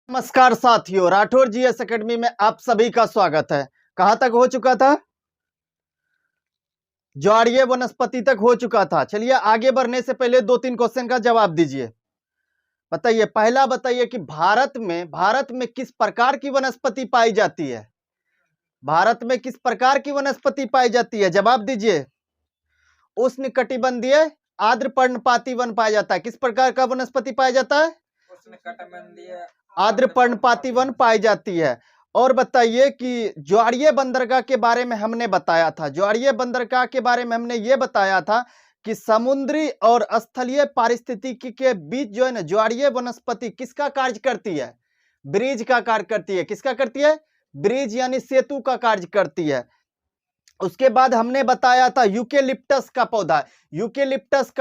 नमस्कार साथियों, Rathore GS academy में आप सभी का स्वागत है। कहां तक हो चुका था? ज्वारीय वनस्पति तक हो चुका था। चलिए आगे बढ़ने से पहले 2-3 क्वेश्चन का जवाब दीजिए। बताइए, पहला बताइए कि भारत में किस प्रकार की वनस्पति पाई जाती है? भारत में किस प्रकार की वनस्पति पाई जाती है? जवाब दीजिए। उष्णकटिबंधीय आर्द्र पर्णपाती वन पाया जाता है। किस प्रकार का वनस्पति पाया जाता है? उष्णकटिबंधीय आर्द्र पर्णपाती वन पाई जाती है। और बताइए कि ज्वारीय बंदरगाह के बारे में हमने बताया था। ज्वारीय बंदरगाह के बारे में हमने ये बताया था कि समुद्री और स्थलीय पारिस्थितिकी के बीच जो है ना, ज्वारीय वनस्पति किसका कार्य करती है? ब्रिज का कार्य करती है। किसका करती है? ब्रिज यानी सेतु का कार्य करती है। उसके बाद हमने बताया था यूकेलिप्टस का पौधा। यूकेलिप्टस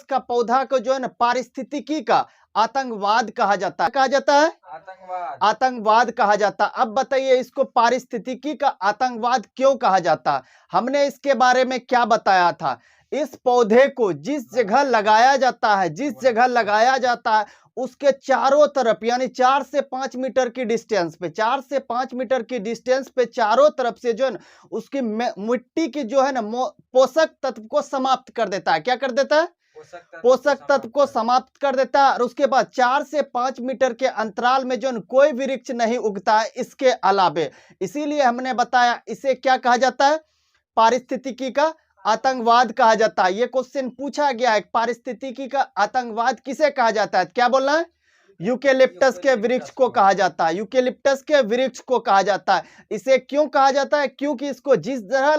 का पौधा को जो है ना, पारिस्थितिकी का आतंकवाद कहा जाता है। कहा जाता है आतंकवाद कहा जाता है। अब बताइए, इसको पारिस्थितिकी का आतंकवाद क्यों कहा जाता है? हमने इसके बारे में क्या बताया था? इस पौधे को जिस जगह लगाया जाता है उसके चारों तरफ यानी 4 से 5 मीटर की डिस्टेंस पे चारों तरफ से जो है ना, उसकी मिट्टी की जो है ना, पोषक तत्व को समाप्त कर देता है। क्या कर देता है? पोषक तत्व को समाप्त कर देता है। और उसके बाद 4 से 5 मीटर के अंतराल में जो कोई वृक्ष नहीं उगता है इसके अलावे। इसीलिए हमने बताया इसे क्या कहा जाता है? पारिस्थितिकी का आतंकवाद कहा जाता है। ये क्वेश्चन पूछा गया है, पारिस्थितिकी का आतंकवाद किसे कहा जाता है? क्या बोलना है? यूकेलिप्टस के वृक्ष को कहा जाता है। यूकेलिप्टस के वृक्ष को कहा जाता है। इसे क्यों कहा जाता है? क्योंकि इसको जिस जगह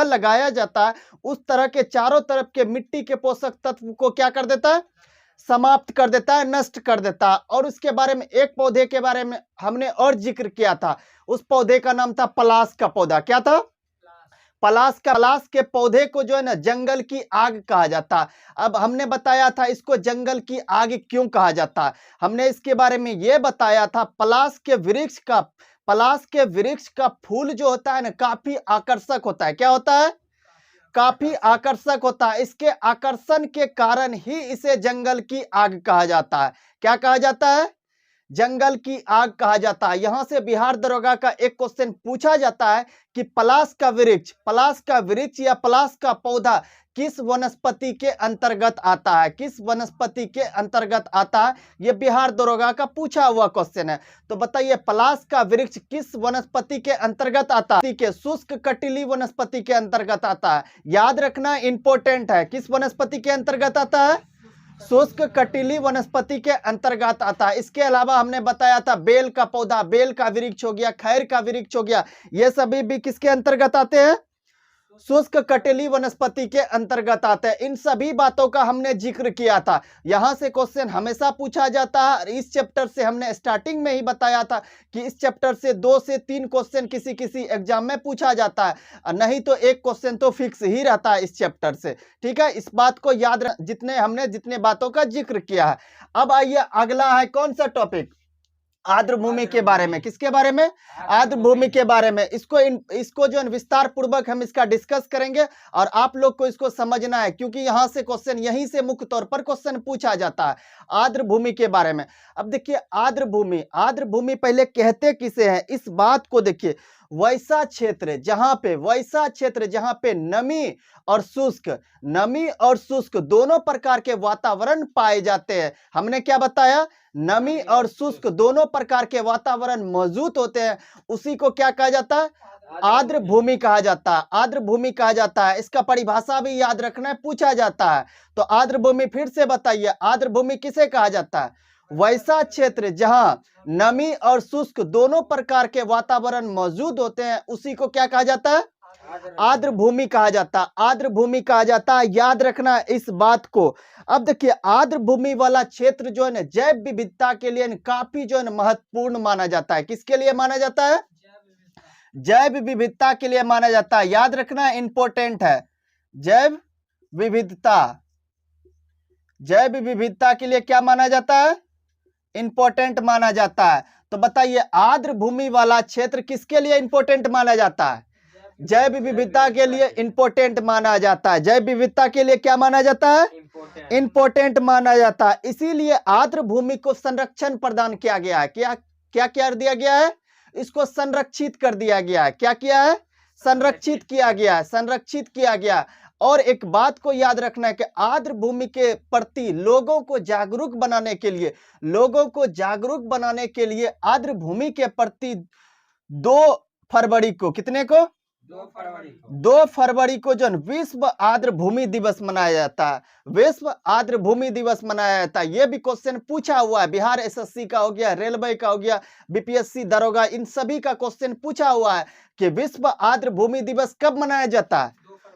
लगाया जाता है उस तरह के चारों तरफ के मिट्टी के पोषक तत्व को क्या कर देता है? समाप्त कर देता है, नष्ट कर देता है। और उसके बारे में एक पौधे के बारे में हमने और जिक्र किया था। उस पौधे का नाम था पलाश का पौधा। क्या था? पलाश के पौधे को जो है ना, जंगल की आग कहा जाता है। अब हमने बताया था इसको जंगल की आग क्यों कहा जाता है। हमने इसके बारे में यह बताया था, पलाश के वृक्ष का फूल जो होता है ना, काफी आकर्षक होता है। क्या होता है? काफी आकर्षक होता है। इसके आकर्षण के कारण ही इसे जंगल की आग कहा जाता है। क्या कहा जाता है? जंगल की आग कहा जाता है। यहां से बिहार दरोगा का एक क्वेश्चन पूछा जाता है कि पलाश का वृक्ष या पलाश का पौधा किस वनस्पति के अंतर्गत आता है? किस वनस्पति के अंतर्गत आता है? यह बिहार दरोगा का पूछा हुआ क्वेश्चन है। तो बताइए, पलाश का वृक्ष किस वनस्पति के अंतर्गत आता है? के शुष्क कटिली वनस्पति के अंतर्गत आता है। याद रखना इंपॉर्टेंट है। किस वनस्पति के अंतर्गत आता है? शुष्क कटिली वनस्पति के अंतर्गत आता है। इसके अलावा हमने बताया था बेल का पौधा, बेल का वृक्ष हो गया, खैर का वृक्ष हो गया, ये सभी भी किसके अंतर्गत आते हैं? शुष्क कटिली वनस्पति के अंतर्गत आते हैं। इन सभी बातों का हमने जिक्र किया था। यहां से क्वेश्चन हमेशा पूछा जाता है। इस चैप्टर से हमने स्टार्टिंग में ही बताया था कि इस चैप्टर से 2 से 3 क्वेश्चन किसी एग्जाम में पूछा जाता है, नहीं तो एक क्वेश्चन तो फिक्स ही रहता है इस चैप्टर से। ठीक है, इस बात को याद रख, जितने बातों का जिक्र किया है। अब आइए, अगला है कौन सा टॉपिक? आर्द्र भूमि के बारे में। किसके बारे में? आर्द्र भूमि के बारे में। इसको जो विस्तार पूर्वक हम इसका डिस्कस करेंगे और आप लोग को इसको समझना है, क्योंकि यहां से क्वेश्चन, यहीं से मुख्य तौर पर क्वेश्चन पूछा जाता है आर्द्र भूमि के बारे में। अब देखिए, आर्द्र भूमि पहले कहते किसे हैं इस बात को देखिए। वैसा क्षेत्र जहां पे नमी और शुष्क दोनों प्रकार के वातावरण पाए जाते हैं। हमने क्या बताया? नमी और शुष्क दोनों प्रकार के वातावरण मौजूद होते हैं, उसी को क्या कहा जाता है? आर्द्र भूमि कहा जाता है। इसका परिभाषा भी याद रखना है, पूछा जाता है। तो आर्द्र भूमि फिर से बताइए, आर्द्र भूमि किसे कहा जाता है? वैसा क्षेत्र जहां नमी और शुष्क दोनों प्रकार के वातावरण मौजूद होते हैं, उसी को क्या कहा जाता है? आर्द्र भूमि कहा जाता है। याद रखना इस बात को। अब देखिए, आर्द्र भूमि वाला क्षेत्र जो है ना, जैव विविधता के लिए काफी जो है ना, महत्वपूर्ण माना जाता है। किसके लिए माना जाता है? जैव विविधता के लिए माना जाता है। याद रखना इंपॉर्टेंट है। जैव विविधता के लिए क्या माना जाता है? इंपॉर्टेंट माना जाता है। तो बताइए, आर्द्र भूमि वाला क्षेत्र किसके लिए इंपॉर्टेंट माना जाता है? जैव विविधता के लिए इंपॉर्टेंट माना जाता है। जैव विविधता के लिए क्या माना जाता है? इंपॉर्टेंट माना जाता है। इसीलिए आर्द्र भूमि को संरक्षण प्रदान किया गया है। क्या क्या कर दिया गया है? इसको संरक्षित कर दिया गया है। क्या किया है? संरक्षित किया गया है, संरक्षित किया गया। और एक बात को याद रखना है कि आर्द्र भूमि के प्रति लोगों को जागरूक बनाने के लिए, लोगों को जागरूक बनाने के लिए आर्द्र भूमि के प्रति 2 फरवरी को, कितने को? 2 फरवरी को जो विश्व आर्द्र भूमि दिवस मनाया जाता है, विश्व आर्द्र भूमि दिवस मनाया जाता है। यह भी क्वेश्चन पूछा हुआ है, बिहार एसएससी का हो गया, रेलवे का हो गया, बीपीएससी दरोगा, इन सभी का क्वेश्चन पूछा हुआ है कि विश्व आर्द्र भूमि दिवस कब मनाया जाता है?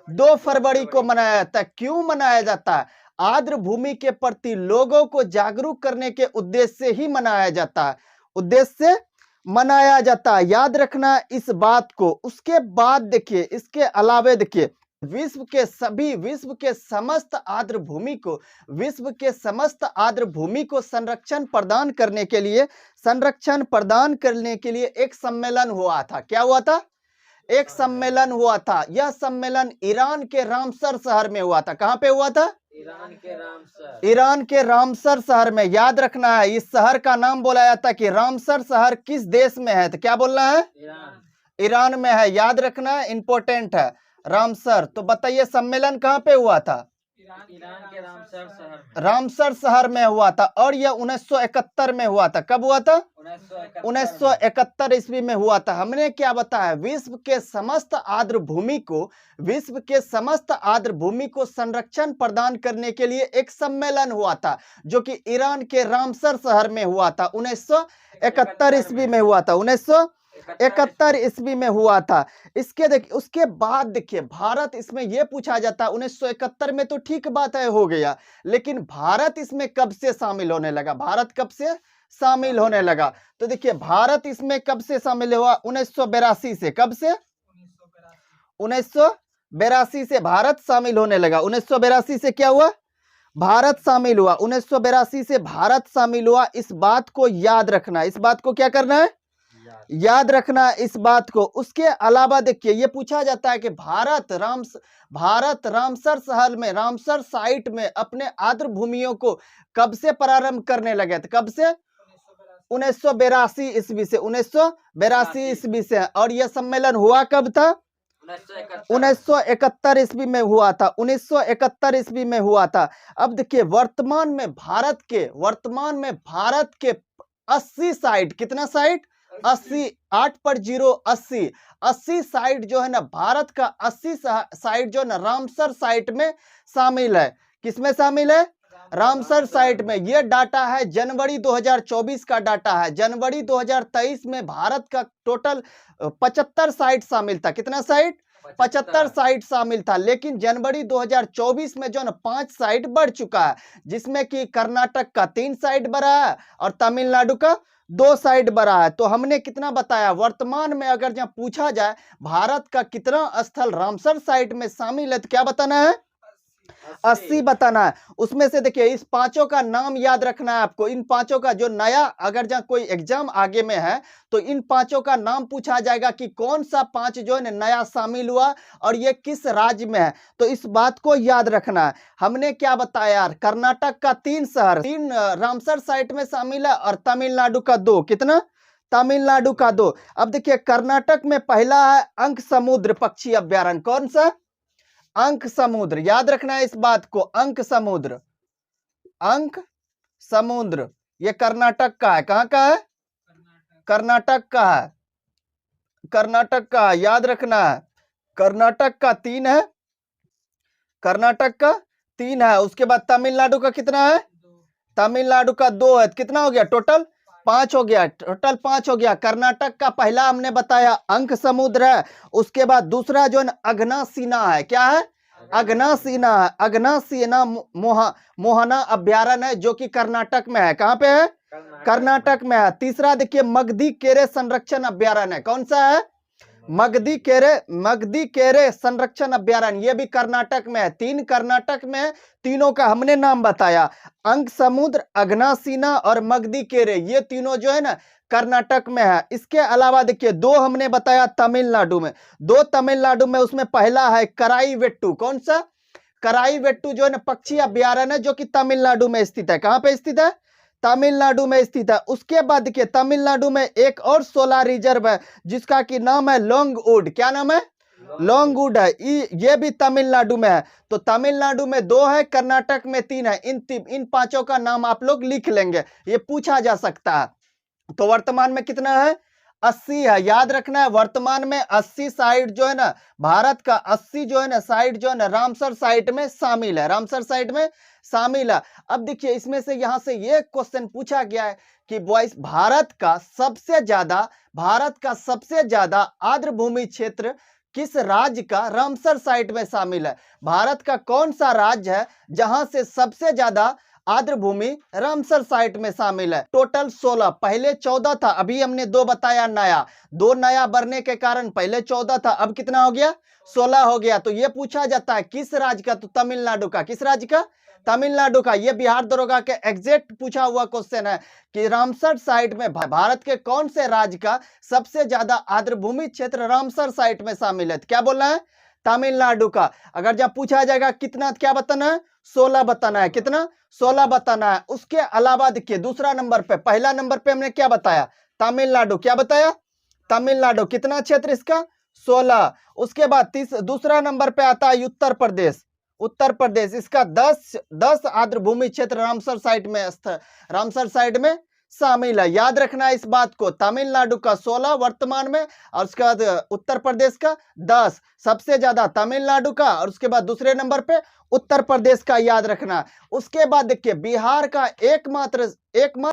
2 फरवरी को मनाया जाता है। क्यों मनाया जाता है? आर्द्र भूमि के प्रति लोगों को जागरूक करने के उद्देश्य से ही मनाया जाता है, उद्देश्य से मनाया जाता है। याद रखना इस बात को। उसके बाद देखिए, इसके अलावे देखिए, विश्व के समस्त आर्द्र भूमि को, विश्व के समस्त आर्द्र भूमि को संरक्षण प्रदान करने के लिए एक सम्मेलन हुआ था। क्या हुआ था? एक सम्मेलन हुआ था। यह सम्मेलन ईरान के रामसर शहर में हुआ था। कहां पे हुआ था? ईरान के रामसर शहर में। याद रखना है, इस शहर का नाम बोला जाता है कि रामसर शहर किस देश में है? तो क्या बोलना है? ईरान में है। याद रखना है, इंपॉर्टेंट है रामसर। तो बताइए सम्मेलन कहां पे हुआ था? ईरान के रामसर शहर में हुआ था। और यह 1971 में हुआ था। कब हुआ था? 1971 ईस्वी में हुआ था। हमने क्या बताया? विश्व के समस्त आर्द्र भूमि को संरक्षण प्रदान करने के लिए एक सम्मेलन हुआ था, जो कि ईरान के रामसर शहर में हुआ था। 1971 ईस्वी में हुआ था। 1971 ईस्वी में हुआ था। उसके बाद देखिए, भारत, इसमें यह पूछा जाता है 1971 में तो ठीक बात है, हो गया, लेकिन भारत इसमें कब से शामिल होने लगा? भारत कब से शामिल होने लगा? तो देखिए, भारत इसमें कब से शामिल हुआ? 1982 से। कब से? 1982 से भारत शामिल होने लगा। 1982 से क्या हुआ? भारत शामिल हुआ। 1982 से भारत शामिल हुआ। इस बात को याद रखना। इस बात को क्या करना है? याद रखना इस बात को। उसके अलावा देखिए, यह पूछा जाता है कि भारत रामसर शहर में, रामसर साइट में अपने आर्द्र भूमियों को कब से प्रारंभ करने लगे थे? कब से? 1982 ईस्वी से। 1982 ईस्वी से। और यह सम्मेलन हुआ कब था? 1971 ईस्वी में हुआ था। 1971 ईस्वी में हुआ था। अब देखिए, वर्तमान में भारत के 80 साइट, कितना साइट? 80, 8 पर 0, 80 साइट जो है ना, भारत का 80 साइट जो है ना रामसर साइट में शामिल है। किसमें शामिल है? रामसर साइट में। यह डाटा है जनवरी 2024 का डाटा है। जनवरी 2023 में भारत का टोटल 75 साइट शामिल था। कितना साइट? 75 साइट शामिल था। लेकिन जनवरी 2024 में जो ना 5 साइट बढ़ चुका है, जिसमें कि कर्नाटक का 3 साइट बढ़ा है और तमिलनाडु का 2 साइट बढ़ा है। तो हमने कितना बताया? वर्तमान में अगर जहां पूछा जाए भारत का कितना स्थल रामसर साइट में शामिल है, तो क्या बताना है? 80 बताना है। उसमें से देखिए, इस 5 का नाम याद रखना है आपको। इन 5 का जो नया, अगर जहां कोई एग्जाम आगे में है तो इन 5 का नाम पूछा जाएगा कि कौन सा 5 जो है नया शामिल हुआ और ये किस राज्य में है। तो इस बात को याद रखना है। हमने क्या बताया? कर्नाटक का 3 शहर, 3 रामसर साइट में शामिल है और तमिलनाडु का 2। कितना? तमिलनाडु का 2। अब देखिए, कर्नाटक में पहला है अंक समुद्र पक्षी अभ्यारण्य। कौन सा? अंक समुद्र। याद रखना है इस बात को। अंक समुद्र ये कर्नाटक का है। कहां का है? कर्नाटक का है। कर्नाटक का याद रखना है। कर्नाटक का 3 है। कर्नाटक का 3 है। उसके बाद तमिलनाडु का कितना है? तमिलनाडु का 2 है। कितना हो गया? टोटल 5 हो गया। टोटल 5 हो गया। कर्नाटक का पहला हमने बताया अंक समुद्र है। उसके बाद दूसरा जो है अघनासीना है। क्या है? अघनासीना है। अघनासीना मोहना अभ्यारण्य है, जो कि कर्नाटक में है। कहां पे है? कर्नाटक में है। तीसरा देखिए, मगधी केरे संरक्षण अभ्यारण्य है। कौन सा है? मगदी केरे संरक्षण अभ्यारण्य, ये भी कर्नाटक में है। 3 कर्नाटक में है, तीनों का हमने नाम बताया। अंक समुद्र, अघनासीना और मगदी केरे, ये तीनों जो है ना कर्नाटक में है। इसके अलावा देखिए 2 हमने बताया तमिलनाडु में, 2 तमिलनाडु में, उसमें पहला है कराईवेट्टू। कौन सा? कराईवेट्टू जो है ना पक्षी अभ्यारण्य है, जो कि तमिलनाडु में स्थित है। कहां पे स्थित है? तमिलनाडु में स्थित है। उसके बाद देखिए तमिलनाडु में एक और सोलर रिजर्व है, जिसका की नाम है लॉन्गवुड। क्या नाम है? लॉन्गवुड है। ये भी तमिलनाडु में है। तो तमिलनाडु में 2 है, कर्नाटक में 3 है। इन पांचों का नाम आप लोग लिख लेंगे, ये पूछा जा सकता है। तो वर्तमान में कितना है? 80 है। याद रखना है, वर्तमान में 80 साइट जो है ना, भारत का 80 जो है ना साइट जो है ना रामसर साइट में शामिल है, रामसर साइट में शामिल है। अब देखिए इसमें से यहां से ये क्वेश्चन पूछा गया है कि बॉयस भारत का सबसे ज्यादा आर्द्र भूमि क्षेत्र किस राज्य का रामसर साइट में शामिल है? भारत का कौन सा राज्य है जहां से सबसे ज्यादा आर्द्र भूमि रामसर साइट में शामिल है? टोटल 16, पहले 14 था, अभी हमने 2 बताया नया, 2 नया बढ़ने के कारण पहले 14 था, अब कितना हो गया? 16 हो गया। तो ये पूछा जाता है किस राज्य का? तो तमिलनाडु का। किस राज्य का? तमिलनाडु का। ये बिहार दरोगा के एग्जैक्ट पूछा हुआ क्वेश्चन है कि रामसर साइट में भारत के कौन से राज्य का सबसे ज्यादा आर्द्र भूमि क्षेत्र रामसर साइट में शामिल है? तो क्या बोलना है? तमिलनाडु का। अगर जब पूछा जाएगा कितना, क्या बताना है? 16 बताना है। कितना? 16 बताना है। उसके अलावा देखिए दूसरा नंबर पे, पहला नंबर पे हमने क्या बताया? तमिलनाडु। क्या बताया? तमिलनाडु। कितना क्षेत्र इसका? 16। उसके बाद दूसरा नंबर पे आता है उत्तर प्रदेश। उत्तर प्रदेश, इसका 10 आर्द्र भूमि क्षेत्र रामसर साइट में शामिल है। याद रखना है इस बात को, तमिलनाडु का 16 वर्तमान में, और उसके बाद उत्तर प्रदेश का 10, सबसे ज्यादा तमिलनाडु का, और उसके बाद दूसरे नंबर पे उत्तर प्रदेश का। याद रखना। उसके बाद देखिए बिहार का एकमात्र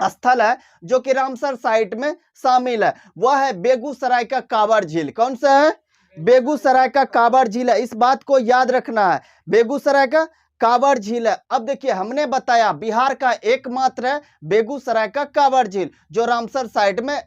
स्थल है जो कि रामसर साइट में शामिल है, वह है बेगूसराय का कांवड़ झील। कौन सा है? बेगूसराय का कांवड़ झील है। इस बात को याद रखना है, बेगूसराय का कांवड़ झील है। अब देखिए हमने बताया बिहार का एकमात्र है बेगूसराय का कांवड़ झील, जो रामसर साइट में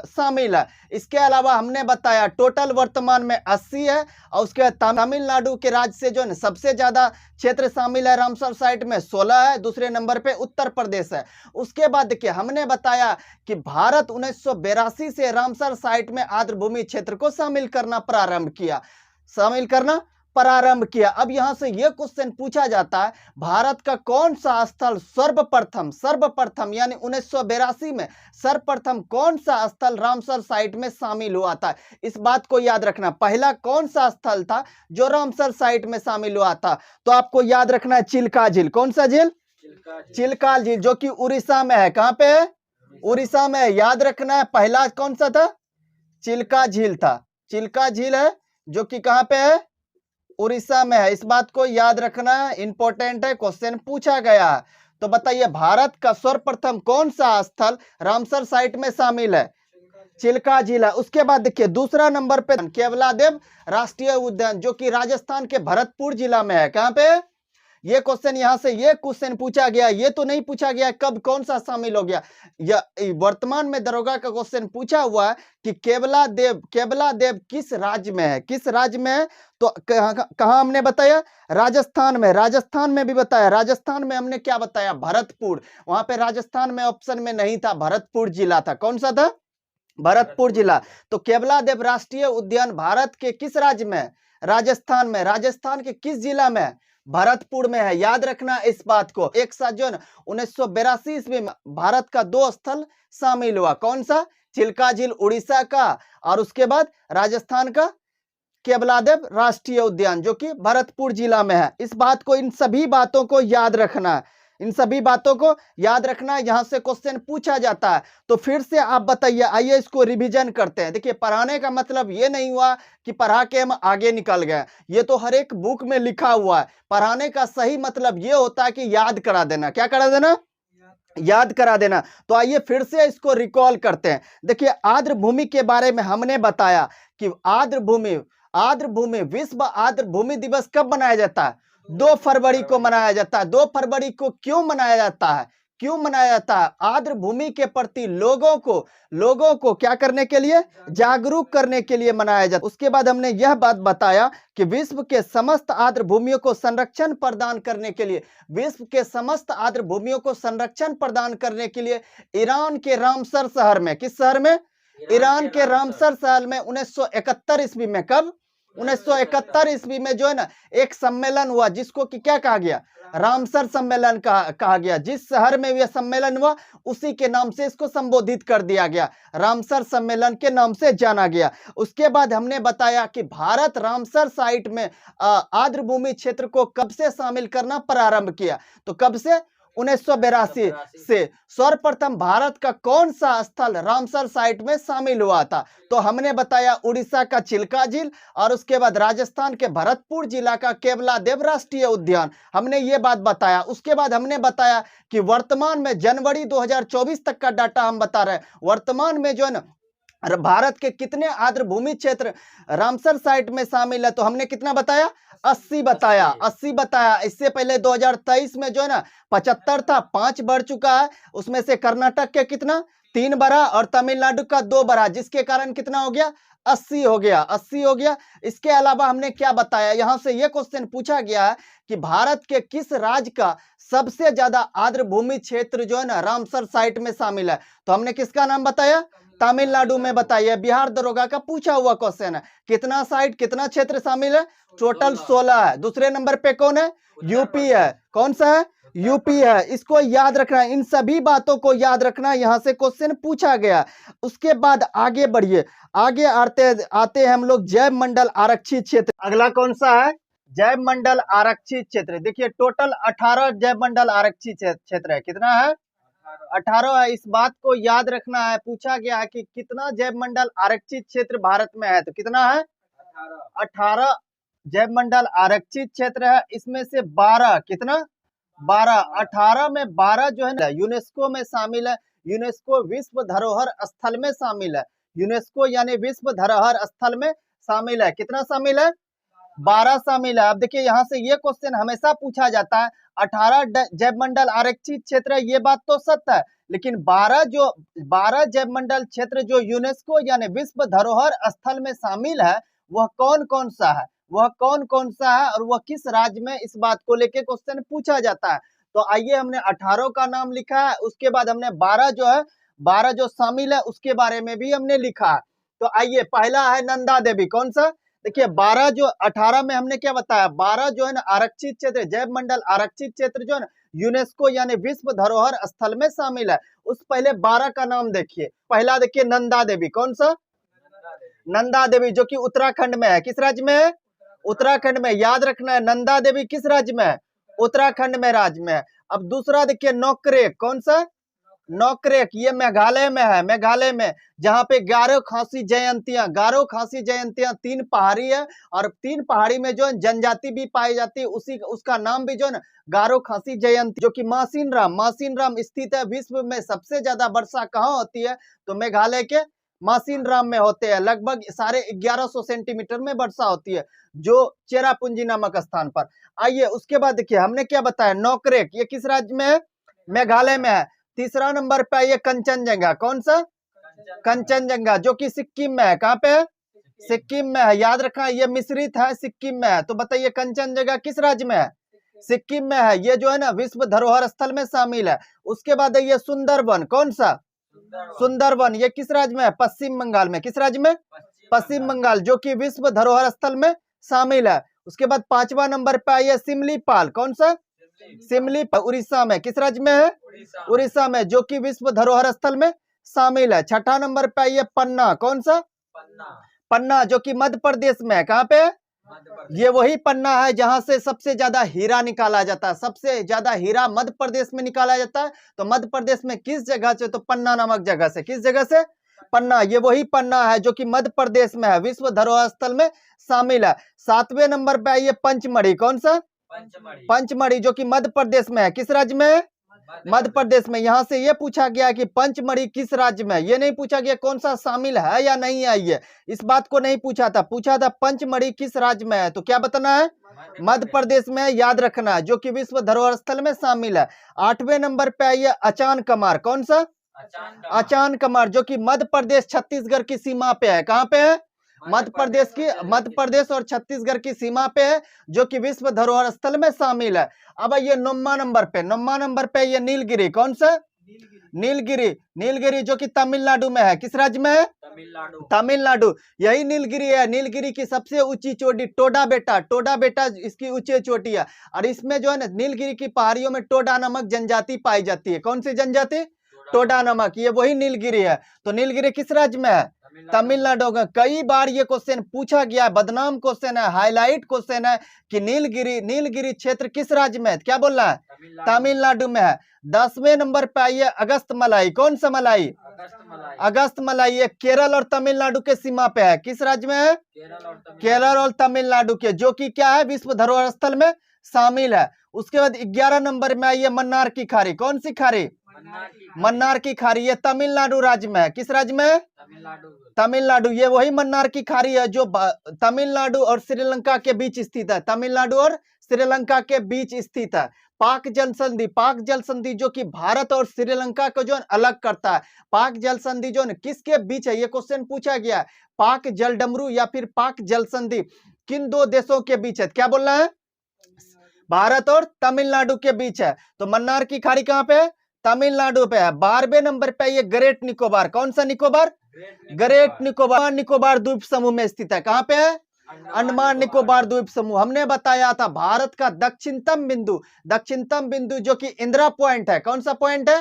शामिल है। इसके अलावा हमने बताया टोटल वर्तमान में 80 है, और उसके तमिलनाडु के राज्य से जो है सबसे ज्यादा क्षेत्र शामिल है रामसर साइट में, 16 है। दूसरे नंबर पे उत्तर प्रदेश है। उसके बाद देखिए हमने बताया कि भारत 1982 से रामसर साइट में आर्द्र भूमि क्षेत्र को शामिल करना प्रारंभ किया। अब यहां से यह क्वेश्चन पूछा जाता है, भारत का कौन सा स्थल सर्वप्रथम यानी 1982 में सर्वप्रथम कौन सा स्थल रामसर साइट में शामिल हुआ था? इस बात को याद रखना, पहला कौन सा स्थल था जो रामसर साइट में शामिल हुआ था? तो आपको याद रखना है चिल्का झील। कौन सा झील? चिल्का झील, जो कि उड़ीसा में है। कहां पे है? उड़ीसा में है। याद रखना है पहला कौन सा था? चिल्का झील था। चिल्का झील है जो कि कहां पे है? उड़ीसा में है। इस बात को याद रखना है, इंपॉर्टेंट है, क्वेश्चन पूछा गया है। तो बताइए भारत का सर्वप्रथम कौन सा स्थल रामसर साइट में शामिल है? चिल्का झील है। उसके बाद देखिए दूसरा नंबर पे केवलादेव राष्ट्रीय उद्यान, जो कि राजस्थान के भरतपुर जिला में है। कहां पे? ये क्वेश्चन यहां से ये क्वेश्चन पूछा गया, ये तो नहीं पूछा गया कब कौन सा शामिल हो गया। वर्तमान में दरोगा का क्वेश्चन पूछा हुआ है कि केवलादेव किस राज्य में है? किस राज्य में है? तो कहां हमने बताया? राजस्थान में। राजस्थान में भी बताया। राजस्थान में हमने क्या बताया? भरतपुर। वहां पे राजस्थान में ऑप्शन में नहीं था, भरतपुर जिला था। कौन सा था? भरतपुर जिला। तो केवलादेव राष्ट्रीय उद्यान भारत के किस राज्य में है? राजस्थान में। राजस्थान के किस जिला में है? भरतपुर में है। याद रखना इस बात को। एक साथ जो 1982 ईस्वी में भारत का 2 स्थल शामिल हुआ। कौन सा? चिल्का झील उड़ीसा का, और उसके बाद राजस्थान का केवलादेव राष्ट्रीय उद्यान, जो कि भरतपुर जिला में है। इस बात को, इन सभी बातों को याद रखना है, इन सभी बातों को याद रखना है, यहां से क्वेश्चन पूछा जाता है। तो फिर से आप बताइए, आइए इसको रिवीजन करते हैं। देखिए पढ़ाने का मतलब ये नहीं हुआ कि पढ़ा के हम आगे निकल गए, ये तो हर एक बुक में लिखा हुआ है। पढ़ाने का सही मतलब ये होता है कि याद करा देना। क्या करा देना? याद करा देना। तो आइए फिर से इसको रिकॉल करते हैं। देखिए आर्द्र भूमि के बारे में हमने बताया कि आर्द्र भूमि विश्व आर्द्र भूमि दिवस कब मनाया जाता है? 2 फरवरी को मनाया जाता है। 2 फरवरी को क्यों मनाया जाता है? क्यों मनाया जाता है? आर्द्र भूमि के प्रति लोगों को क्या करने के लिए? जागरूक करने के लिए मनाया जाता है। उसके बाद हमने यह बात बताया कि विश्व के समस्त आर्द्र भूमियों को संरक्षण प्रदान करने के लिए, विश्व के समस्त आर्द्र भूमियों को संरक्षण प्रदान करने के लिए ईरान के रामसर शहर में, किस शहर में? ईरान के रामसर शहर में 1971 ईस्वी में, कब? 1971 ईस्वी में जो है ना एक सम्मेलन हुआ जिसको कि क्या कहा गया? रामसर सम्मेलन कहा गया। जिस शहर में यह सम्मेलन हुआ उसी के नाम से इसको संबोधित कर दिया गया, रामसर सम्मेलन के नाम से जाना गया। उसके बाद हमने बताया कि भारत रामसर साइट में आर्द्र भूमि क्षेत्र को कब से शामिल करना प्रारंभ किया? तो कब से? 1982 से। सर्वप्रथम भारत का कौन सा स्थल रामसर साइट में शामिल हुआ था? तो हमने बताया उड़ीसा का चिल्का झील और उसके बाद राजस्थान के भरतपुर जिला का केवलादेव राष्ट्रीय उद्यान, हमने ये बात बताया। उसके बाद हमने बताया कि वर्तमान में जनवरी 2024 तक का डाटा हम बता रहे हैं, वर्तमान में जो है ना भारत के कितने आर्द्र भूमि क्षेत्र रामसर साइट में शामिल है? तो हमने कितना बताया? 80 बताया, 80 बताया। इससे पहले 2023 में जो है ना 75 था, 5 बढ़ चुका है। उसमें से कर्नाटक के कितना? 3 बढ़ा और तमिलनाडु का 2 बढ़ा, जिसके कारण कितना हो गया? 80 हो गया, 80 हो गया। इसके अलावा हमने क्या बताया? यहां से यह क्वेश्चन पूछा गया है कि भारत के किस राज्य का सबसे ज्यादा आर्द्र भूमि क्षेत्र जो है ना रामसर साइट में शामिल है? तो हमने किसका नाम बताया? तमिलनाडु में बताइए। बिहार दरोगा का पूछा हुआ क्वेश्चन है, कितना साइट, कितना क्षेत्र शामिल है? टोटल 16 है। दूसरे नंबर पे कौन है? यूपी है। कौन सा है? यूपी है। इसको याद रखना, इन सभी बातों को याद रखना, यहां से क्वेश्चन पूछा गया। उसके बाद आगे बढ़िए, आगे आते हैं हम लोग जैव मंडल आरक्षित क्षेत्र। अगला कौन सा है? जैव मंडल आरक्षित क्षेत्र। देखिए टोटल 18 जैव मंडल आरक्षित क्षेत्र है। कितना है? 18 है। इस बात को याद रखना है, पूछा गया है कि कितना जैव मंडल आरक्षित क्षेत्र भारत में है? तो कितना है? 18 जैव मंडल आरक्षित क्षेत्र है। इसमें से 12, कितना? 12, 18 में 12 जो है ना यूनेस्को में शामिल है, यूनेस्को विश्व धरोहर स्थल में शामिल है, यूनेस्को यानी विश्व धरोहर स्थल में शामिल है। कितना शामिल है? 12 शामिल है। अब देखिए यहाँ से ये क्वेश्चन हमेशा पूछा जाता है, 18 जैव मंडल आरक्षित क्षेत्र है, ये बात तो सत्य है, लेकिन 12 जैव मंडल क्षेत्र जो यूनेस्को यानी विश्व धरोहर स्थल में शामिल है वह कौन कौन सा है? वह कौन कौन सा है और वह किस राज्य में? इस बात को लेके क्वेश्चन पूछा जाता है। तो आइए, हमने 18 का नाम लिखा है, उसके बाद हमने 12 जो है, 12 जो शामिल है उसके बारे में भी हमने लिखा है। तो आइए, पहला है नंदा देवी। कौन सा? देखिए 12 जो 18 में हमने क्या बताया, 12 जो है ना आरक्षित क्षेत्र, जैव मंडल आरक्षित क्षेत्र जो है ना यूनेस्को यानी विश्व धरोहर स्थल में शामिल है। उस पहले 12 का नाम देखिए। पहला देखिए नंदा देवी। कौन सा? नंदा देवी, जो कि उत्तराखंड में है। किस राज्य में है? उत्तराखंड में। याद रखना है, नंदा देवी किस राज्य में है? उत्तराखंड में राज्य में है। अब दूसरा देखिए नोकरेक। कौन सा? नोकरेक, ये मेघालय में है, मेघालय में, जहां पे गारो खासी जयंतियां 3 पहाड़ी है और 3 पहाड़ी में जो है जनजाति भी पाई जाती है, उसका नाम भी जो है ना गारो खासी जयंती, जो कि मासिन राम स्थित है। विश्व में सबसे ज्यादा वर्षा कहाँ होती है? तो मेघालय के मासिन राम में होते हैं। लगभग 1150 सेंटीमीटर में वर्षा होती है, जो चेरापूंजी नामक स्थान पर। आइए उसके बाद देखिए हमने क्या बताया, नोकरेक ये किस राज्य में है? मेघालय में है। तीसरा नंबर पे आइए कंचनजंगा। कौन सा? कंचनजंगा, जो कि सिक्किम में है। कहाँ पे है? सिक्किम में है। याद रखना, ये मिश्रित है, सिक्किम में है। तो बताइए कंचनजंगा किस राज्य में है? सिक्किम में है। ये जो है ना विश्व धरोहर स्थल में शामिल है। उसके बाद ये सुंदरवन। कौन सा? सुंदरवन, ये किस राज्य में है? पश्चिम बंगाल में। किस राज्य में? पश्चिम बंगाल, जो कि विश्व धरोहर स्थल में शामिल है। उसके बाद 5वां नंबर पे आइए सिमलीपाल। कौन सा? सिमलीपाल उड़ीसा में। किस राज्य में है? उड़ीसा में, जो कि विश्व धरोहर स्थल में शामिल है। 6ठा नंबर पे आइए पन्ना। कौन सा? पन्ना, जो कि मध्य प्रदेश में है। कहाँ पे? ये वही पन्ना है जहां से सबसे ज्यादा हीरा निकाला जाता है, सबसे ज्यादा हीरा मध्य प्रदेश में निकाला जाता है। तो मध्य प्रदेश में किस जगह से? तो पन्ना नामक जगह से। किस जगह से? पन्ना, ये वही पन्ना है जो कि मध्य प्रदेश में है, विश्व धरोहर स्थल में शामिल है। 7वें नंबर पे आइए पंचमढ़ी। कौन सा? पंचमढ़ी, जो कि मध्य प्रदेश में है। किस राज्य में है? मध्य प्रदेश में। यहाँ से ये पूछा गया कि पंचमढ़ी किस राज्य में, ये नहीं पूछा गया कौन सा शामिल है या नहीं है, ये इस बात को नहीं पूछा था, पूछा था पंचमढ़ी किस राज्य में है, तो क्या बताना है, मध्य प्रदेश में, याद रखना है, जो कि विश्व धरोहर स्थल में शामिल है। 8वें नंबर पे है अचान कमार, कौन सा, अचान कमार, जो कि मध्य प्रदेश छत्तीसगढ़ की सीमा पे है, कहाँ पे है, मध्य प्रदेश और छत्तीसगढ़ की सीमा पे है, जो कि विश्व धरोहर स्थल में शामिल है। अब ये 9वां नंबर पे ये नीलगिरी, कौन सा, नीलगिरी जो कि तमिलनाडु में है, किस राज्य में है, तमिलनाडु। यही नीलगिरी है, नीलगिरी की सबसे ऊंची चोटी टोडा बेटा इसकी ऊंची चोटी है। और इसमें जो है ना नीलगिरी की पहाड़ियों में टोडा नामक जनजाति पाई जाती है, कौन सी जनजाति, टोडा नामक, ये वही नीलगिरी है। तो नीलगिरी किस राज्य में है, तमिलनाडु का। कई बार ये क्वेश्चन पूछा गया, बदनाम क्वेश्चन है, हाईलाइट क्वेश्चन है कि नीलगिरी क्षेत्र किस राज्य में है, क्या बोल रहा है, तमिलनाडु में है। 10वें नंबर पे आइए अगस्त मलाई, कौन सा मलाई, अगस्त मलाई, ये केरल और तमिलनाडु के सीमा पे है, किस राज्य में है, केरल और तमिलनाडु के, जो कि क्या है, विश्व धरोहर स्थल में शामिल है। उसके बाद 11 नंबर में आइए मन्नार की खाड़ी, कौन सी खाड़ी, मन्नार की खाड़ी, ये तमिलनाडु राज्य में है, किस राज्य में है, तमिलनाडु। ये वही मन्नार की खाड़ी है जो तमिलनाडु और श्रीलंका के बीच स्थित है, तमिलनाडु और श्रीलंका के बीच स्थित है। पाक जल संधि जो कि भारत और श्रीलंका को जो अलग करता है, पाक जल संधि जो किसके बीच है, ये क्वेश्चन पूछा गया है। पाक जल डमरू या फिर पाक जल संधि किन दो देशों के बीच है, क्या बोलना है, भारत और तमिलनाडु के बीच है। तो मन्नार की खाड़ी कहाँ पे है, तमिलनाडु पे है। 12वें नंबर पे ये ग्रेट निकोबार, कौन सा निकोबार, ग्रेट निकोबार द्वीप समूह में स्थित है, कहाँ पे है, अंडमान निकोबार द्वीप समूह। हमने बताया था भारत का दक्षिणतम बिंदु जो कि इंदिरा पॉइंट है, कौन सा पॉइंट है,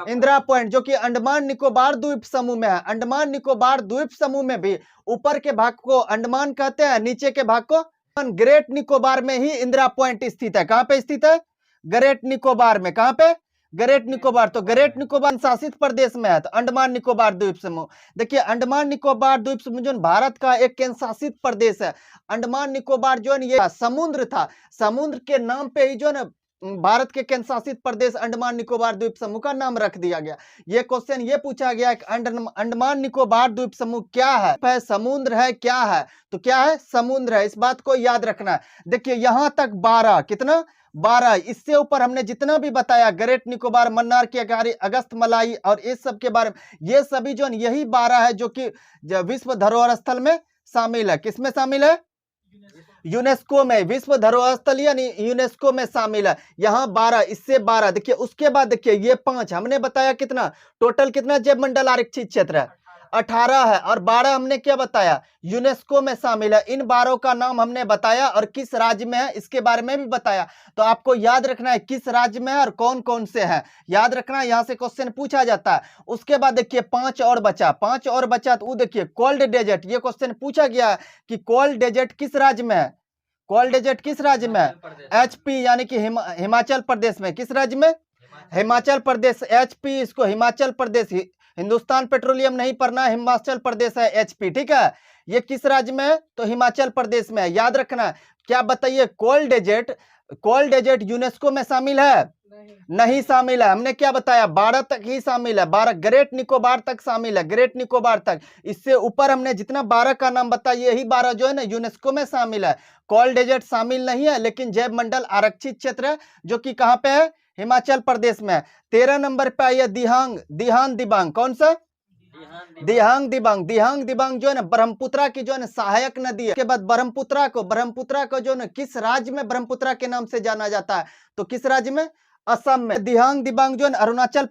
इंदिरा पॉइंट, जो कि अंडमान निकोबार द्वीप समूह में है। अंडमान निकोबार द्वीप समूह में भी ऊपर के भाग को अंडमान कहते हैं, नीचे के भाग को, ग्रेट निकोबार में ही इंदिरा पॉइंट स्थित है, कहाँ पे स्थित है, ग्रेट निकोबार में, कहाँ पे, ग्रेट निकोबार। तो ग्रेट निकोबार शासित प्रदेश में है, तो अंडमान निकोबार द्वीप समूह। देखिए अंडमान निकोबार द्वीप समूह जो भारत का एक केंद्र शासित प्रदेश है। अंडमान निकोबार जो है ये समुद्र था, समुद्र के नाम पे ही जो है भारत के केंद्र शासित प्रदेश अंडमान निकोबार द्वीप समूह का नाम रख दिया गया। ये क्वेश्चन ये पूछा गया कि अंडमान निकोबार द्वीप समूह क्या है, समुद्र है, क्या है, तो क्या है, समुद्र है, इस बात को याद रखना है। देखिए यहां तक 12, कितना, 12, इससे ऊपर हमने जितना भी बताया, ग्रेट निकोबार, मन्नार की खाड़ी, अगस्त मलाई और इस सब के बारे में, ये सभी जो यही 12 है जो कि विश्व धरोहर स्थल में शामिल है। किसमें शामिल है, यूनेस्को में, विश्व धरोहर स्थल यानी यूनेस्को में शामिल है। यहाँ 12, इससे 12। देखिए उसके बाद देखिए ये 5 हमने बताया, कितना टोटल, कितना जैव मंडल आरक्षित क्षेत्र है, 18 है, और 12 हमने क्या बताया, यूनेस्को में शामिल है। इन 12 का नाम हमने बताया और किस राज्य में है इसके बारे में भी बताया। तो आपको याद रखना है किस राज्य में है और कौन कौन से हैं, याद रखना, यहाँ से क्वेश्चन पूछा जाता है। उसके बाद देखिए 5 और बचा, तो वो देखिए कोल्ड डेजर्ट, ये क्वेश्चन पूछा गया कि कोल्ड डेजर्ट किस राज्य में है, कोल्ड डेजर्ट किस राज्य में है, HP यानी कि हिमाचल प्रदेश में, किस राज्य में, हिमाचल प्रदेश, HP, इसको हिमाचल प्रदेश, हिंदुस्तान पेट्रोलियम नहीं पढ़ना, हिमाचल प्रदेश है HP, ठीक है। ये किस राज्य में है, तो हिमाचल प्रदेश में है, याद रखना। क्या बताइए, कोल्ड डेजर्ट यूनेस्को में शामिल है, नहीं शामिल है। हमने क्या बताया, 12 तक ही शामिल है, 12 ग्रेट निकोबार तक शामिल है, ग्रेट निकोबार तक। इससे ऊपर हमने जितना 12 का नाम बताया, यही 12 जो है ना यूनेस्को में शामिल है। कोल्ड डेजर्ट शामिल नहीं है, लेकिन जैव मंडल आरक्षित क्षेत्र है, जो कि कहाँ पे है, हिमाचल प्रदेश में। 13 नंबर पे आइए दिहांग दिबांग, कौन सा, दिहांग दिबांग जो है ना ब्रह्मपुत्रा की जो है ना सहायक नदी है। उसके बाद ब्रह्मपुत्रा को जो है ना किस राज्य में ब्रह्मपुत्रा के नाम से जाना जाता है, तो किस राज्य में, असम में। दिहांग दिबांग जो है अरुणाचल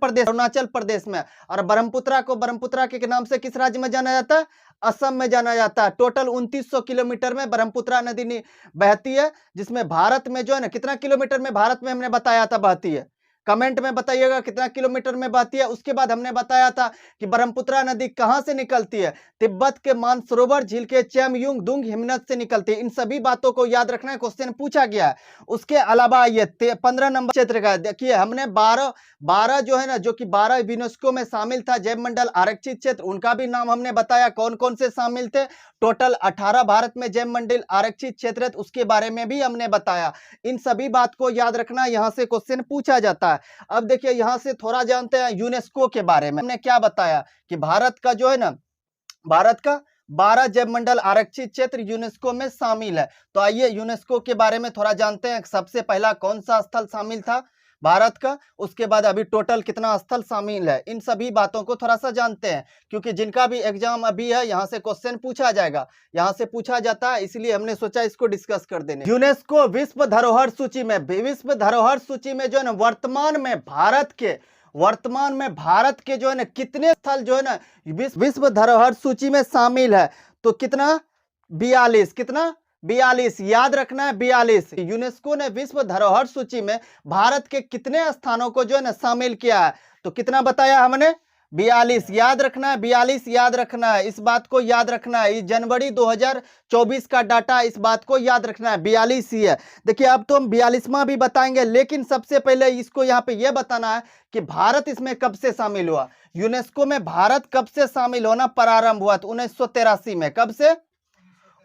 प्रदेश में, और ब्रह्मपुत्रा के नाम से किस राज्य में जाना जाता है, असम में जाना जाता है। टोटल 2900 किलोमीटर में ब्रह्मपुत्रा नदी बहती है, जिसमें भारत में जो है ना कितना किलोमीटर में भारत में हमने बताया था बहती है, कमेंट में बताइएगा कितना किलोमीटर में बहती है। उसके बाद हमने बताया था कि ब्रह्मपुत्रा नदी कहां से निकलती है, तिब्बत के मानसरोवर झील के चेमयुंग दुंग हिमनद से निकलती है। इन सभी बातों को याद रखना है, क्वेश्चन पूछा गया है। उसके अलावा ये 15 नंबर क्षेत्र का देखिए, हमने 12 जो है ना, जो कि 12 यूनेस्को में शामिल था, जैव मंडल आरक्षित क्षेत्र, उनका भी नाम हमने बताया कौन कौन से शामिल थे। टोटल 18 भारत में जैव मंडल आरक्षित क्षेत्र है, उसके बारे में भी हमने बताया। इन सभी बात को याद रखना, यहां से क्वेश्चन पूछा जाता है। है। अब देखिए यहाँ से थोड़ा जानते हैं यूनेस्को के बारे में। हमने क्या बताया कि भारत का जो है ना, भारत का 12 जैव मंडल आरक्षित क्षेत्र यूनेस्को में शामिल है। तो आइए यूनेस्को के बारे में थोड़ा जानते हैं। सबसे पहला कौन सा स्थल शामिल था भारत का, उसके बाद अभी टोटल कितना स्थल शामिल है, इन सभी बातों को थोड़ा सा जानते हैं, क्योंकि जिनका भी एग्जाम अभी है यहाँ से क्वेश्चन पूछा जाएगा, यहाँ से पूछा जाता है, इसलिए हमने सोचा इसको डिस्कस कर देने। यूनेस्को विश्व धरोहर सूची में, विश्व धरोहर सूची में जो है ना वर्तमान में भारत के जो है ना कितने स्थल जो है ना विश्व धरोहर सूची में शामिल है, तो कितना 42, कितना 42, याद रखना है 42। यूनेस्को ने विश्व धरोहर सूची में भारत के कितने स्थानों को जो है ना शामिल किया है, तो कितना बताया हमने 42, याद रखना है 42, याद रखना है, इस बात को याद रखना है। जनवरी 2024 का डाटा, इस बात को याद रखना है 42 ही है। देखिए अब तो हम 42वां भी बताएंगे, लेकिन सबसे पहले इसको यहाँ पे यह बताना है कि भारत इसमें कब से शामिल हुआ। यूनेस्को में भारत कब से शामिल होना प्रारंभ हुआ, तो 1983 में। कब से?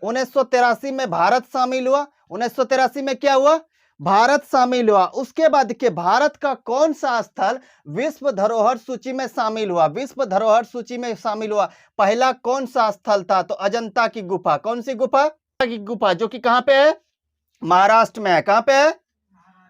1983 में भारत शामिल हुआ। 1983 में क्या हुआ? भारत शामिल हुआ। उसके बाद देखिए भारत का कौन सा स्थल विश्व धरोहर सूची में शामिल हुआ, विश्व धरोहर सूची में शामिल हुआ, पहला कौन सा स्थल था, तो अजंता की गुफा। कौन सी गुफा? की गुफा, जो कि कहां पे है? महाराष्ट्र में है। कहां पे है?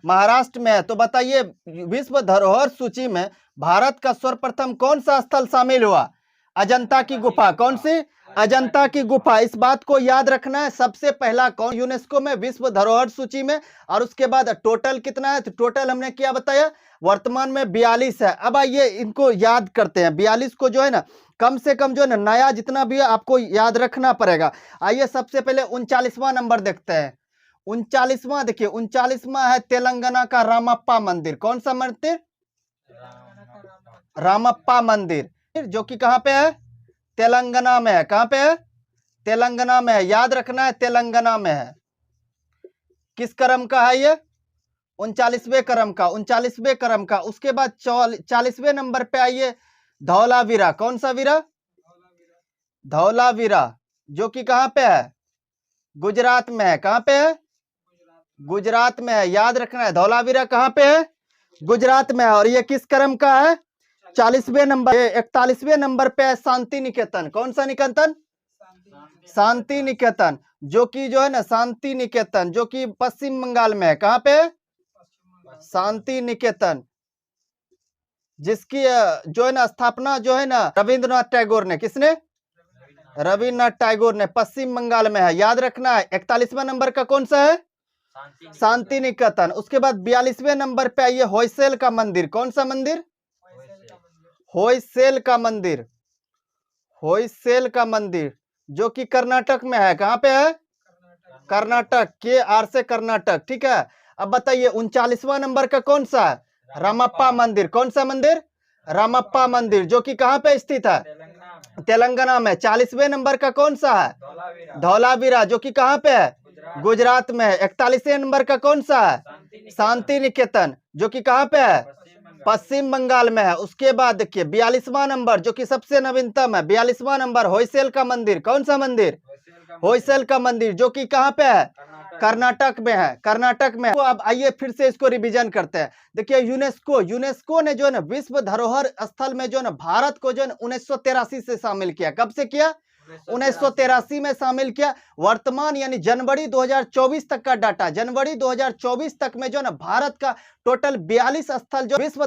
महाराष्ट्र में है। तो बताइए विश्व धरोहर सूची में भारत का सर्वप्रथम कौन सा स्थल शामिल हुआ? अजंता की गुफा। कौन सी? अजंता की गुफा। इस बात को याद रखना है। सबसे पहला कौन यूनेस्को में विश्व धरोहर सूची में, और उसके बाद टोटल कितना है, तो टोटल हमने क्या बताया, वर्तमान में 42 है। अब आइए इनको याद करते हैं। 42 को जो है ना कम से कम जो है ना नया जितना भी है आपको याद रखना पड़ेगा। आइए सबसे पहले 39वां नंबर देखते हैं। 39वां देखिए, 39वां है तेलंगाना का रामप्पा मंदिर। कौन सा मंदिर? रामप्पा मंदिर, जो कि कहां पे है? तेलंगाना में है। कहां पे है? तेलंगाना में है, याद रखना है तेलंगाना में है। किस क्रम का है ये? 39वें क्रम का, 39वें क्रम का। उसके बाद 40वें नंबर पे आइए धौलावीरा। कौन सा वीरा? धौलावीरा, जो कि कहां पे है? गुजरात में है। कहां पे है? गुजरात में है, याद रखना है। धौलावीरा कहां पे है? गुजरात में है। और ये किस क्रम का है? 40वें नंबर। 41वें नंबर पे है शांति निकेतन। कौन सा निकेतन? शांति निकेतन, जो कि जो है ना शांति निकेतन, जो कि पश्चिम बंगाल में है। कहां पे? शांति निकेतन, जिसकी जो है ना स्थापना जो है ना रविंद्रनाथ टैगोर ने। किसने? रविन्द्रनाथ टैगोर ने। पश्चिम बंगाल में है, याद रखना है। 41वां नंबर का कौन सा है? शांति निकेतन। उसके बाद 42वें नंबर पे आइए होयसेल का मंदिर। कौन सा मंदिर? होयसेल का मंदिर, होयसेल का मंदिर, जो कि कर्नाटक में है। कहां पे है? कर्नाटक, के आर से कर्नाटक, ठीक है। अब बताइए 39वां नंबर का कौन सा है? रामप्पा मंदिर। कौन सा मंदिर? रामप्पा मंदिर, जो कि कहां पे स्थित है? तेलंगाना में। 40वें नंबर का कौन सा है? धौलावीरा, जो कि कहां पे है? गुजरात में है। 41वें नंबर का कौन सा है? शांति निकेतन, जो कि कहां पे है? पश्चिम बंगाल में है। उसके बाद देखिए 42वां नंबर, जो कि सबसे नवीनतम है, 42वां नंबर होयसेल का मंदिर। कौन सा मंदिर? होयसेल का मंदिर, जो कि कहां पे है? कर्नाटक में है। कर्नाटक में। तो अब आइए फिर से इसको रिवीजन करते हैं। देखिए यूनेस्को ने जो है ना विश्व धरोहर स्थल में जो है ना भारत को जो है 1983 से शामिल किया। कब से किया? 1983 में शामिल किया। वर्तमान यानी जनवरी 2024 तक का डाटा, जनवरी 2024 तक में जो है ना भारत का टोटल 42 स्थल जो विश्व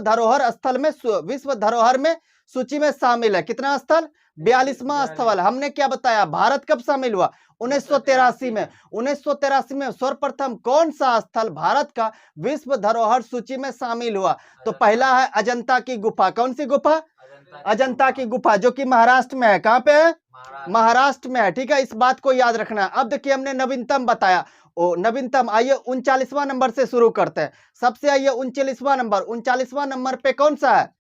धरोहर में सूची में शामिल है। कितना स्थल? 42वां स्थल। हमने क्या बताया, भारत कब शामिल हुआ? 1983 में। 1983 में सर्वप्रथम कौन सा स्थल भारत का विश्व धरोहर सूची में शामिल हुआ? तो पहला है अजंता की गुफा। कौन सी गुफा? अजंता की गुफा, जो कि महाराष्ट्र में है। कहां पे है? महाराष्ट्र में है, ठीक है। इस बात को याद रखना है। अब देखिए हमने नवीनतम बताया, नवीनतम। आइए 39वां नंबर से शुरू करते हैं। सबसे आइए 39वां नंबर। 39वां नंबर पे कौन सा है?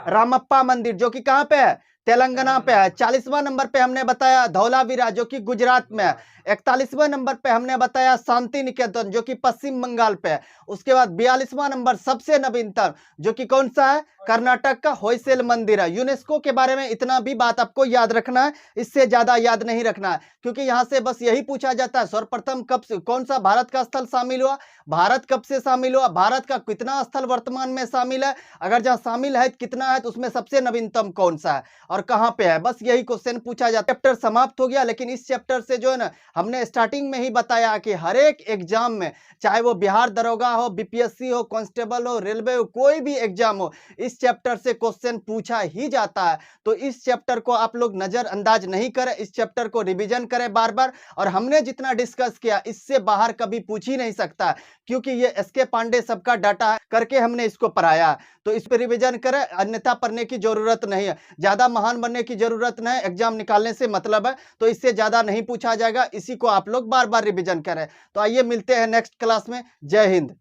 रामप्पा मंदिर, जो कि कहां पे है? तेलंगाना पे है। 40वां नंबर पे हमने बताया धौलावीरा जो कि गुजरात में है। 41वां नंबर पे हमने बताया शांति निकेतन जो कि पश्चिम बंगाल पे है। उसके बाद 42वां नंबर सबसे नवीनतम जो कि कौन सा है, कर्नाटक का होयसेल मंदिर है। यूनेस्को के बारे में इतना भी बात आपको याद रखना है, इससे ज्यादा याद नहीं रखना है, क्योंकि यहां से बस यही पूछा जाता है सर्वप्रथम कब से कौन सा भारत का स्थल शामिल हुआ, भारत कब से शामिल हुआ, भारत का कितना स्थल वर्तमान में शामिल है, अगर जहां शामिल है कितना है तो उसमें सबसे नवीनतम कौन सा है और कहां पे है, बस यही क्वेश्चन पूछा जाता है। चैप्टर समाप्त हो गया, लेकिन इस चैप्टर से जो है ना हमने स्टार्टिंग में ही बताया कि हर एक एग्जाम में, चाहे वो बिहार दरोगा हो, बीपीएससी हो, कांस्टेबल हो, रेलवे हो, कोई भी एग्जाम हो, इस चैप्टर से क्वेश्चन पूछा ही जाता है। तो इस चैप्टर को आप लोग नजरअंदाज नहीं करें, इस चैप्टर को रिवीजन करें बार बार। और हमने जितना डिस्कस किया इससे बाहर कभी पूछ ही नहीं सकता, क्योंकि ये एसके पांडे सबका डाटा है करके हमने इसको पढ़ाया। तो इस पर रिवीजन करें, अन्यथा पढ़ने की जरूरत नहीं है, ज्यादा महान बनने की जरूरत नहीं, एग्जाम निकालने से मतलब है, तो इससे ज्यादा नहीं पूछा जाएगा, इसी को आप लोग बार बार रिवीजन करें। तो आइए मिलते हैं नेक्स्ट क्लास में। जय हिंद।